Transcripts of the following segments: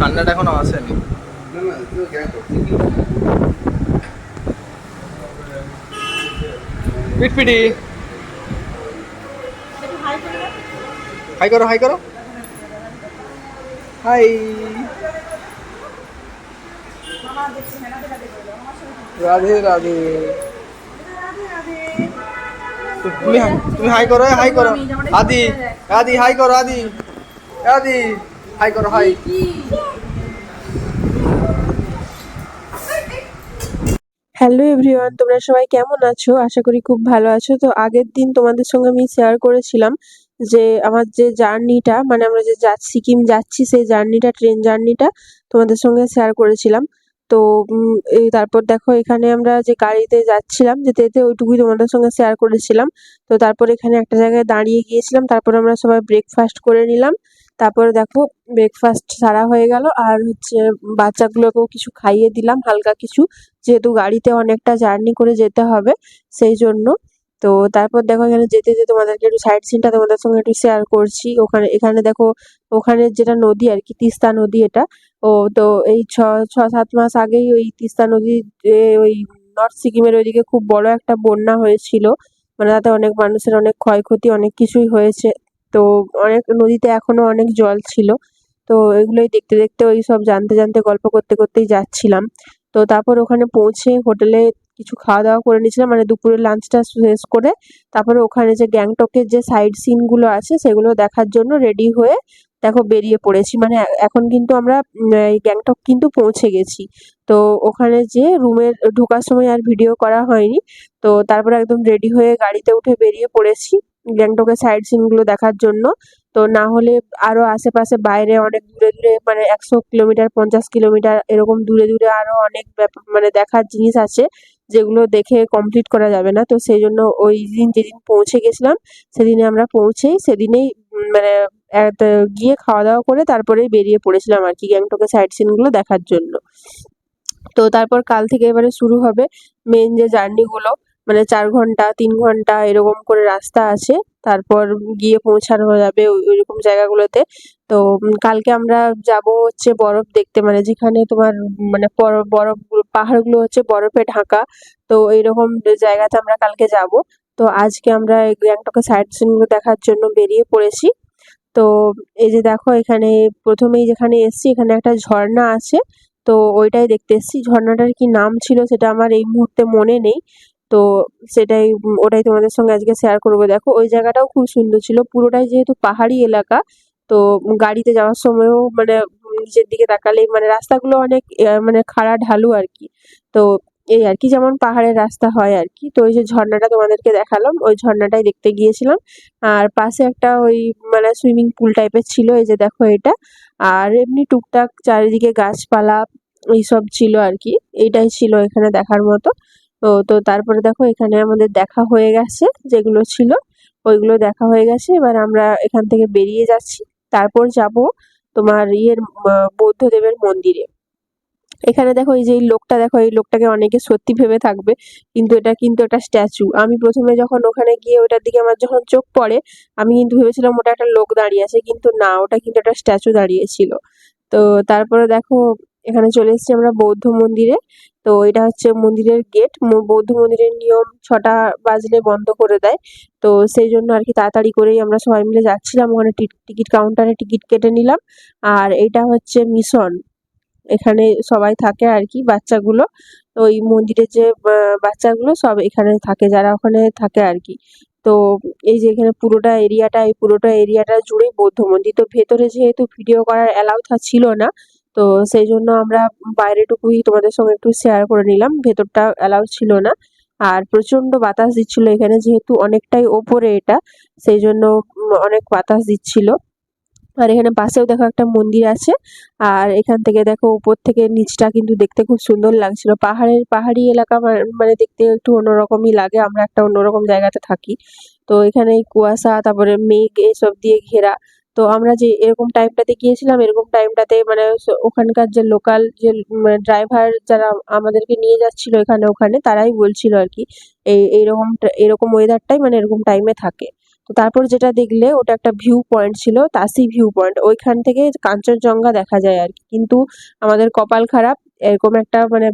ঠান্ডাটা এখনো আসেনি। পিটপিটি হাই করো, হাই করো, হাই। রাধে রাধে। তুমি তুমি হাই করো, হাই করো। আদি, আদি হাই করো, আদি, আদি হাই করো, হাই। হ্যালো এভরিওয়ান, তোমরা সবাই কেমন আছো? আশা করি খুব ভালো আছো। তো আগের দিন তোমাদের সঙ্গে আমি শেয়ার করেছিলাম যে আমার যে জার্নিটা, মানে আমরা যে সিকিম যাচ্ছি সেই জার্নিটা, ট্রেন জার্নিটা তোমাদের সঙ্গে শেয়ার করেছিলাম। তো এই তারপর দেখো এখানে আমরা যে গাড়িতে যাচ্ছিলাম, যেতে যেতে ওইটুকুই তোমাদের সঙ্গে শেয়ার করেছিলাম। তো তারপর এখানে একটা জায়গায় দাঁড়িয়ে গিয়েছিলাম, তারপর আমরা সবাই ব্রেকফাস্ট করে নিলাম। তারপরে দেখো ব্রেকফাস্ট সারা হয়ে গেল, আর হচ্ছে বাচ্চাগুলোকেও কিছু খাইয়ে দিলাম, হালকা কিছু, যেহেতু গাড়িতে অনেকটা জার্নি করে যেতে হবে সেই জন্য। তো তারপর দেখো এখানে যেতে যেতে তোমাদেরকে একটু সাইড সিনটা তোমাদের সঙ্গে একটু শেয়ার করছি। এখানে দেখো ওখানে যেটা নদী আর কি, তিস্তা নদী এটা। ও তো এই ছ ছ সাত মাস আগেই ওই তিস্তা নদী, ওই নর্থ সিকিমের ওইদিকে খুব বড় একটা বন্যা হয়েছিল, মানে তাতে অনেক মানুষের অনেক ক্ষয়ক্ষতি, অনেক কিছুই হয়েছে। তো অনেক নদীতে এখনো অনেক জল ছিল। তো এগুলোই দেখতে দেখতে, ওই সব জানতে জানতে, গল্প করতে করতেই যাচ্ছিলাম। তো তারপর ওখানে পৌঁছে হোটেলে কিছু খাওয়া দাওয়া করে নিয়েছিলাম, মানে দুপুরের লাঞ্চটা শেষ করে তারপরে ওখানে যে গ্যাংটকের যে সাইড সিন গুলো আছে সেগুলো দেখার জন্য রেডি হয়ে দেখো বেরিয়ে পড়েছি। মানে এখন কিন্তু আমরা এই গ্যাংটক কিন্তু পৌঁছে গেছি। তো ওখানে যে রুমের ঢোকার সময় আর ভিডিও করা হয়নি। তো তারপরে একদম রেডি হয়ে গাড়িতে উঠে বেরিয়ে পড়েছি গ্যাংটকের সাইড সিন গুলো দেখার জন্য। তো না হলে আরো আশেপাশে বাইরে অনেক দূরে দূরে, মানে 100 কিলোমিটার, 50 কিলোমিটার এরকম দূরে দূরে আরো অনেক মানে দেখার জিনিস আছে, যেগুলো দেখে কমপ্লিট করা যাবে না। তো সেই জন্য ওই দিন যেদিন পৌঁছে গেছিলাম সেদিনে আমরা পৌঁছেই সেদিনেই মানে গিয়ে খাওয়া দাওয়া করে তারপরেই বেরিয়ে পড়েছিলাম আর কি গ্যাংটকের সাইড সিন গুলো দেখার জন্য। তো তারপর কাল থেকে এবারে শুরু হবে মেন যে জার্নি গুলো, মানে 4 ঘন্টা 3 ঘন্টা এরকম করে রাস্তা আছে। তারপর গিয়ে পৌঁছানো যাবে ওইরকম জায়গাগুলোতে। তো কালকে আমরা যাব হচ্ছে বরফ দেখতে, মানে যেখানে তোমার মানে বরফ পাহাড়গুলো হচ্ছে বরফে ঢাকা। তো এইরকম জায়গাতে আমরা কালকে যাব। তো আজকে আমরা এই গ্যাংটকের সাইট সিন গুলো দেখার জন্য বেরিয়ে পড়েছি। তো এই যে দেখো এখানে প্রথমেই যেখানে এসছি এখানে একটা ঝর্ণা আছে। তো ওইটাই দেখতে এসছি। ঝর্ণাটার কি নাম ছিল সেটা আমার এই মুহূর্তে মনে নেই। তো সেটাই ওটাই তোমাদের সঙ্গে আজকে শেয়ার করবো। দেখো ওই জায়গাটাও খুব সুন্দর ছিল, পুরোটাই যেহেতু পাহাড়ি এলাকা। তো গাড়িতে যাওয়ার সময়ও মানে নিচের দিকে তাকালেই মানে রাস্তাগুলো অনেক মানে খাড়া ঢালু আর কি। তো এই আর কি, যেমন পাহাড়ের রাস্তা হয় আর কি। তো ওই যে ঝর্ণাটা তোমাদেরকে দেখালাম, ওই ঝর্ণাটাই দেখতে গিয়েছিলাম। আর পাশে একটা ওই মানে সুইমিং পুল টাইপের ছিল, এই যে দেখো এটা। আর এমনি টুকটাক চারিদিকে গাছপালা এইসব ছিল আর কি। এইটাই ছিল এখানে দেখার মতো। তো তারপরে দেখো এখানে আমাদের দেখা হয়ে গেছে, যেগুলো ছিল ওইগুলো দেখা হয়ে গেছে। এবার আমরা এখান থেকে বেরিয়ে যাচ্ছি। তারপর যাব তোমার বৌদ্ধদেবের মন্দিরে। এখানে দেখো এই যে এই লোকটা, দেখো এই লোকটাকে অনেকে সত্যি ভেবে থাকবে, কিন্তু এটা কিন্তু একটা স্ট্যাচু। আমি প্রথমে যখন ওখানে গিয়ে ওটার দিকে আমার যখন চোখ পড়ে আমি কিন্তু ভেবেছিলাম ওটা একটা লোক দাঁড়িয়ে আছে, কিন্তু না, ওটা কিন্তু একটা স্ট্যাচু দাঁড়িয়ে ছিল। তো তারপরে দেখো এখানে চলে এসেছি আমরা বৌদ্ধ মন্দিরে। তো এটা হচ্ছে মন্দিরের গেট। বৌদ্ধ মন্দিরের নিয়ম 6টা বাজলে বন্ধ করে দেয়। তো সেই জন্য আর কি তাড়াতাড়ি করেই আমরা সবাই মিলে যাচ্ছিলাম ওখানে, টিকিট কাউন্টারে টিকিট কেটে নিলাম। আর এটা হচ্ছে মিশন, এখানে সবাই থাকে আর কি, বাচ্চাগুলো। ওই মন্দিরের যে বাচ্চাগুলো সব এখানে থাকে, যারা ওখানে থাকে আর কি। তো এই যে এখানে পুরোটা এরিয়াটা, এই পুরোটা এরিয়াটা জুড়েই বৌদ্ধ মন্দির। তো ভেতরে যেহেতু ভিডিও করার অ্যালাউ ছিল না, তো সেই জন্য আমরা বাইরেটুকুই তোমাদের সঙ্গে একটু শেয়ার করে নিলাম, ভেতরটা অ্যালাউ ছিল না। আর প্রচন্ড বাতাস দিচ্ছিল এখানে, যেহেতু অনেকটাই ওপরে এটা, সেই জন্য অনেক বাতাস দিচ্ছিল। আর এখানে পাশেও দেখো একটা মন্দির আছে। আর এখান থেকে দেখো উপর থেকে নিচটা কিন্তু দেখতে খুব সুন্দর লাগছিল। পাহাড়ি এলাকা মানে দেখতে একটু অন্যরকমই লাগে, আমরা একটা অন্যরকম জায়গাতে থাকি। তো এখানে এই কুয়াশা, তারপরে মেঘ এইসব দিয়ে ঘেরা। তো আমরা যে এরকম টাইমটাতে গিয়েছিলাম, এরকম টাইমটাতে মানে ওখানকার যে লোকাল যে ড্রাইভার যারা আমাদেরকে নিয়ে যাচ্ছিল এখানে ওখানে, তারাই বলছিল আর কি এইরকম এরকম ওয়েদারটাই মানে এরকম টাইমে থাকে। তো তারপর যেটা দেখলে ওটা একটা ভিউ পয়েন্ট ছিল, তাসি ভিউ পয়েন্ট, ওইখান থেকে কাঞ্চনজঙ্ঘা দেখা যায় আর কি। কিন্তু আমাদের কপাল খারাপ, এরকম একটা মানে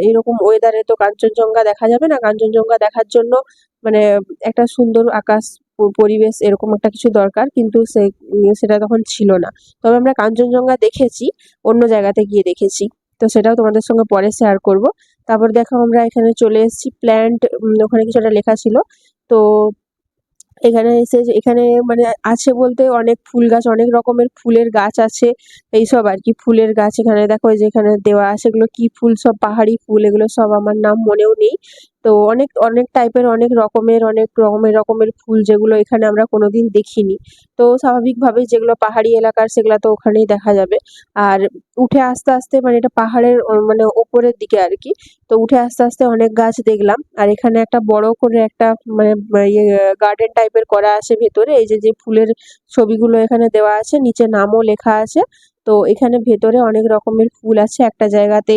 এরকম ওয়েদারে তো কাঞ্চনজঙ্ঘা দেখা যাবে না। কাঞ্চনজঙ্ঘা দেখার জন্য মানে একটা সুন্দর আকাশ পরিবেশ এরকম একটা কিছু দরকার, কিন্তু সেটা তখন ছিল না। তবে আমরা কাঞ্চনজঙ্ঘা দেখেছি, অন্য জায়গাতে গিয়ে দেখেছি, তো সেটাও তোমাদের সঙ্গে পরে শেয়ার করব। তারপর দেখো আমরা এখানে চলে এসেছি প্ল্যান্ট, ওখানে কিছু একটা লেখা ছিল। তো এখানে এসে এখানে মানে আছে বলতে অনেক ফুল গাছ, অনেক রকমের ফুলের গাছ আছে, এইসব আর কি ফুলের গাছ। এখানে দেখো এই যে এখানে দেওয়া আছে, এগুলো কি ফুল, সব পাহাড়ি ফুল, এগুলো সব আমার নাম মনেও নেই। তো অনেক অনেক টাইপের অনেক রকমের ফুল, যেগুলো এখানে আমরা কোনোদিন দেখিনি। তো স্বাভাবিকভাবে যেগুলো পাহাড়ি এলাকার সেগুলো তো ওখানেই দেখা যাবে। আর উঠে আস্তে আস্তে মানে এটা পাহাড়ের মানে ওপরের দিকে আর কি। তো উঠে আস্তে আস্তে অনেক গাছ দেখলাম। আর এখানে একটা বড় করে একটা মানে ইয়ে গার্ডেন টাইপের করা আছে ভেতরে। এই যে যে ফুলের ছবিগুলো এখানে দেওয়া আছে, নিচে নামও লেখা আছে। তো এখানে ভেতরে অনেক রকমের ফুল আছে। একটা জায়গাতে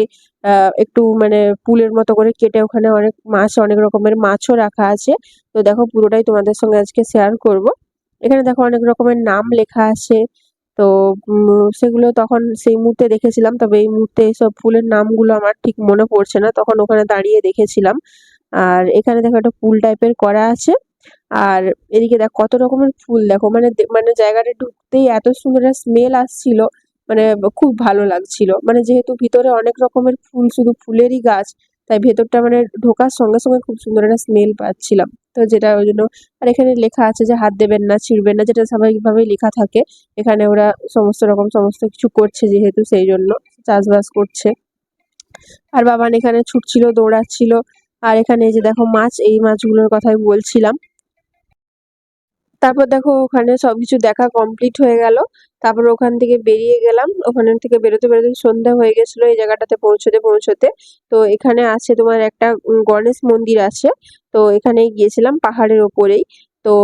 একটু মানে পুলের মতো করে কেটে ওখানে অনেক মাছ, অনেক রকমের মাছও রাখা আছে। তো দেখো পুরোটাই তোমাদের সঙ্গে আজকে শেয়ার করব। এখানে দেখো অনেক রকমের নাম লেখা আছে। তো সেগুলো তখন সেই মুহূর্তে দেখেছিলাম, তবে এই মুহূর্তে এইসব ফুলের নামগুলো আমার ঠিক মনে পড়ছে না, তখন ওখানে দাঁড়িয়ে দেখেছিলাম। আর এখানে দেখো একটা পুল টাইপের করা আছে। আর এদিকে দেখো কত রকমের ফুল, দেখো মানে মানে জায়গাটা ঢুকতেই এত সুন্দর একটা স্মেল আসছিল, মানে খুব ভালো লাগছিল। মানে যেহেতু ভিতরে অনেক রকমের ফুল, শুধু ফুলেরই গাছ, তাই ভেতরটা মানে ঢোকার সঙ্গে সঙ্গে খুব সুন্দর একটা স্মেল পাচ্ছিলাম। তো যেটা ওই জন্য, আর এখানে লেখা আছে যে হাত দেবেন না, ছিঁড়বেন না, যেটা স্বাভাবিকভাবেই লেখা থাকে। এখানে ওরা সমস্ত কিছু করছে, যেহেতু সেই জন্য চাষবাস করছে। আর বাবান এখানে ছুটছিল, দৌড়াচ্ছিল। আর এখানে এই যে দেখো মাছ, এই মাছগুলোর কথাই বলছিলাম। তারপর দেখো ওখানে সবকিছু দেখা কমপ্লিট হয়ে গেল। তারপর ওখান থেকে বেরিয়ে গেলাম। ওখান থেকে বেরোতে বেরোতে সন্ধ্যা হয়ে গেছিল এই জায়গাটাতে পৌঁছতে পৌঁছতে। তো এখানে আছে তোমার একটা গণেশ মন্দির আছে। তো এখানেই গিয়েছিলাম পাহাড়ের ওপরেই। তো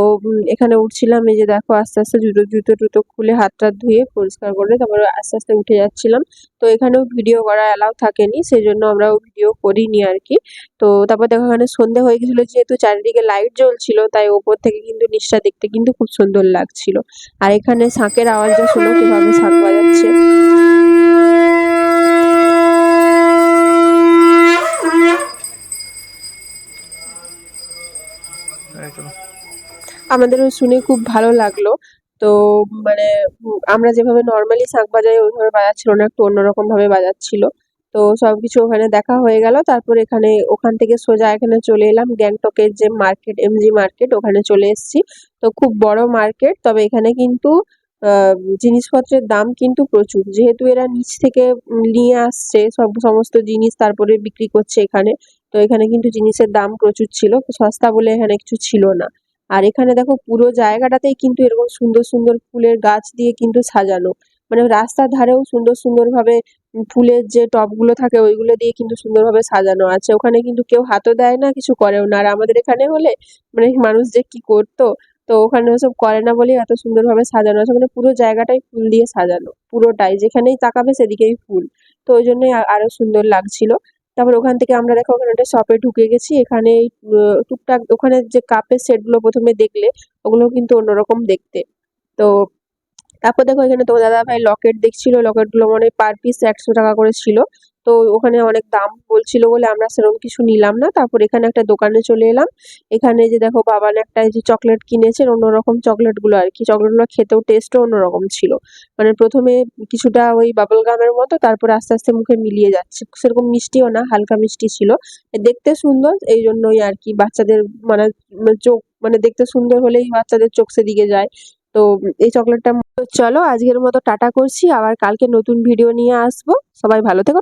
এখানে উঠছিলাম, এই যে দেখো আস্তে আস্তে জুতো টুতো খুলে হাত টাত ধুয়ে পরিষ্কার করে তারপরে আস্তে আস্তে উঠে যাচ্ছিলাম। তো এখানেও ভিডিও করা অ্যালাউ থাকেনি, সেই জন্য আমরাও ভিডিও করিনি আর কি। তো তারপর দেখো এখানে সন্ধে হয়ে গেছিল, যেহেতু চারিদিকে লাইট জ্বলছিল, তাই ওপর থেকে কিন্তু নিচটা দেখতে কিন্তু খুব সুন্দর লাগছিল। আর এখানে শাঁখের আওয়াজটা শোনো, কিভাবে শাঁখ বাজাচ্ছে। এই চলো। আমাদেরও শুনে খুব ভালো লাগলো। তো মানে আমরা যেভাবে নর্মালি শাঁখ বাজাই ওইভাবে বাজাচ্ছিল না, একটু অন্যরকম ভাবে বাজাচ্ছিল। তো সবকিছু ওখানে দেখা হয়ে গেল। তারপর ওখান থেকে সোজা এখানে চলে এলাম গ্যাংটকের যে মার্কেট, এমজি মার্কেট, ওখানে চলে এসেছি। তো খুব বড় মার্কেট, তবে এখানে কিন্তু জিনিসপত্রের দাম কিন্তু প্রচুর, যেহেতু এরা নিচ থেকে নিয়ে আসছে সমস্ত জিনিস, তারপরে বিক্রি করছে এখানে। তো এখানে কিন্তু জিনিসের দাম প্রচুর ছিল, সস্তা বলে এখানে কিছু ছিল না। আর এখানে দেখো পুরো জায়গাটাতেই কিন্তু এরকম সুন্দর সুন্দর ফুলের গাছ দিয়ে কিন্তু সাজানো, মানে রাস্তার ধারেও সুন্দর সুন্দর ভাবে ফুলের যে টবগুলো থাকে ওইগুলো দিয়ে কিন্তু সুন্দরভাবে সাজানো আছে। ওখানে কিন্তু কেউ হাতও দেয় না, কিছু করেও না। আর আমাদের এখানে হলে মানে মানুষ যে কি করতো, তো ওখানে ওসব করে না বলেই এত সুন্দরভাবে সাজানো আছে। মানে পুরো জায়গাটাই ফুল দিয়ে সাজানো, পুরোটাই, যেখানেই তাকাবে সেদিকেই ফুল। তো ওই জন্যই আরো সুন্দর লাগছিল। তারপর ওখান থেকে আমরা দেখো ওখানে একটা শপে ঢুকে গেছি। এখানে এই টুকটাক ওখানে যে কাপের সেটগুলো প্রথমে দেখলে, ওগুলো কিন্তু অন্যরকম দেখতে। তো তারপর দেখো এখানে তোমার দাদা ভাই লকেট দেখছিল, লকেটগুলো মানে পার পিস 100 টাকা করে ছিল। তো ওখানে অনেক দাম বলছিল বলে আমরা সেরকম কিছু নিলাম না। তারপর এখানে একটা দোকানে চলে এলাম। এখানে যে দেখো বাবান একটা এই যে চকলেট কিনেছেন, অন্যরকম চকলেটগুলো আর কি, চকলেটগুলো খেতেও টেস্টও অন্যরকম ছিল। মানে প্রথমে কিছুটা ওই বাবল গামের মতো, তারপরে আস্তে আস্তে মুখে মিলিয়ে যাচ্ছে, সেরকম মিষ্টিও না, হালকা মিষ্টি ছিল। দেখতে সুন্দর, এই জন্যই আর কি বাচ্চাদের মানে চোখ মানে দেখতে সুন্দর হলেই বাচ্চাদের চোখ সেদিকে যায়। তো এই চকলেটটা, তো চলো আজকের মতো টাটা করছি, আবার কালকে নতুন ভিডিও নিয়ে আসবো। সবাই ভালো থেকো।